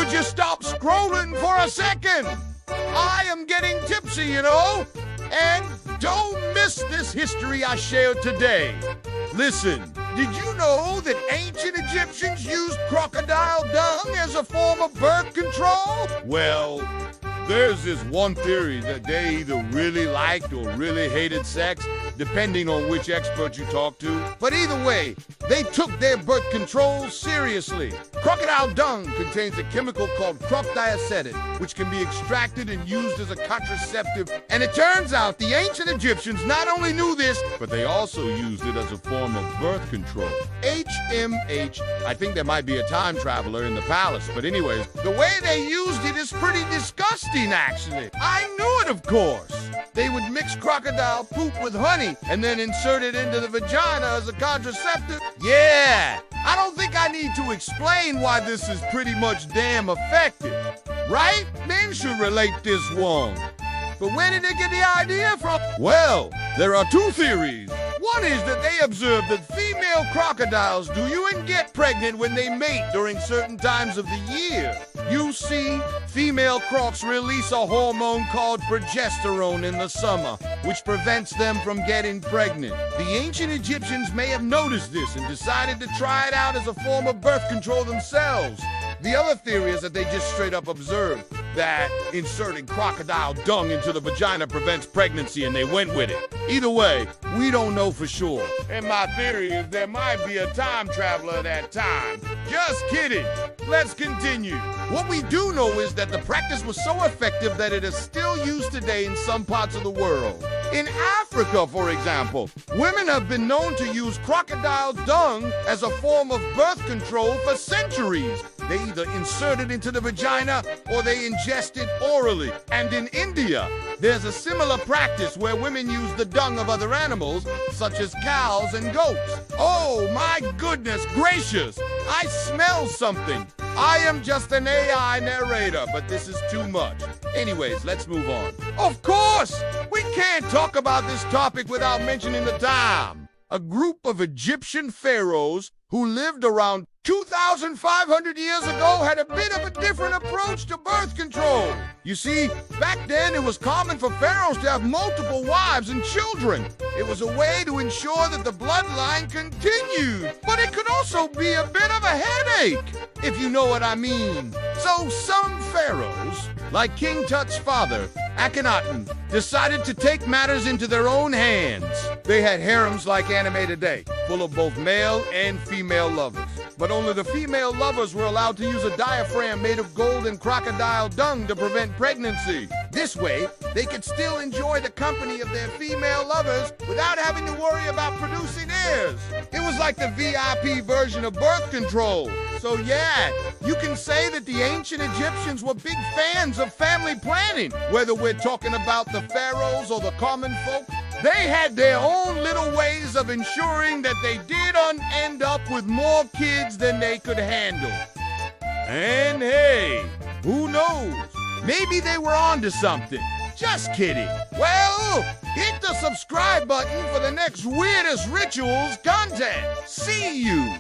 Would you stop scrolling for a second? I am getting tipsy, you know? And don't miss this history I shared today. Listen, did you know that ancient Egyptians used crocodile dung as a form of birth control? Well, there's this one theory that they either really liked or really hated sex, depending on which expert you talk to. But either way, they took their birth control seriously. Crocodile dung contains a chemical called crocodiacetin, which can be extracted and used as a contraceptive. And it turns out the ancient Egyptians not only knew this, but they also used it as a form of birth control. HMH. I think there might be a time traveler in the palace, but anyways, the way they used it is pretty disgusting, actually. I knew it, of course. They would mix crocodile poop with honey and then insert it into the vagina as a contraceptive. Yeah, I don't think I need to explain why this is pretty much damn effective, right? Men should relate this one. But where did they get the idea from? Well, there are two theories. One is that they observed that female crocodiles do you and get pregnant when they mate during certain times of the year. You see, female crocs release a hormone called progesterone in the summer, which prevents them from getting pregnant. The ancient Egyptians may have noticed this and decided to try it out as a form of birth control themselves. The other theory is that they just straight up observed that inserting crocodile dung into the vagina prevents pregnancy and they went with it. Either way, we don't know for sure. And my theory is there might be a time traveler at that time. Just kidding. Let's continue. What we do know is that the practice was so effective that it is still used today in some parts of the world. In Africa, for example, women have been known to use crocodile dung as a form of birth control for centuries. They either insert it into the vagina or they ingest it orally. And in India, there's a similar practice where women use the dung of other animals, such as cows and goats. Oh, my goodness gracious! I smell something. I am just an AI narrator, but this is too much. Anyways, let's move on. Of course! We can't talk about this topic without mentioning the time. A group of Egyptian pharaohs who lived around 2,500 years ago had a bit of a different approach to birth control. You see, back then it was common for pharaohs to have multiple wives and children. It was a way to ensure that the bloodline continued. But it could also be a bit of a headache, if you know what I mean. So some pharaohs, like King Tut's father, Akhenaten, decided to take matters into their own hands. They had harems like anime today, full of both male and female lovers. But only the female lovers were allowed to use a diaphragm made of gold and crocodile dung to prevent pregnancy. This way, they could still enjoy the company of their female lovers without having to worry about producing heirs. It was like the VIP version of birth control. So yeah, you can say that the ancient Egyptians were big fans of family planning. Whether we're talking about the pharaohs or the common folk, they had their own little ways of ensuring that they didn't end up with more kids than they could handle. And hey, who knows? Maybe they were onto something. Just kidding. Well, hit the subscribe button for the next weirdest rituals content. See you.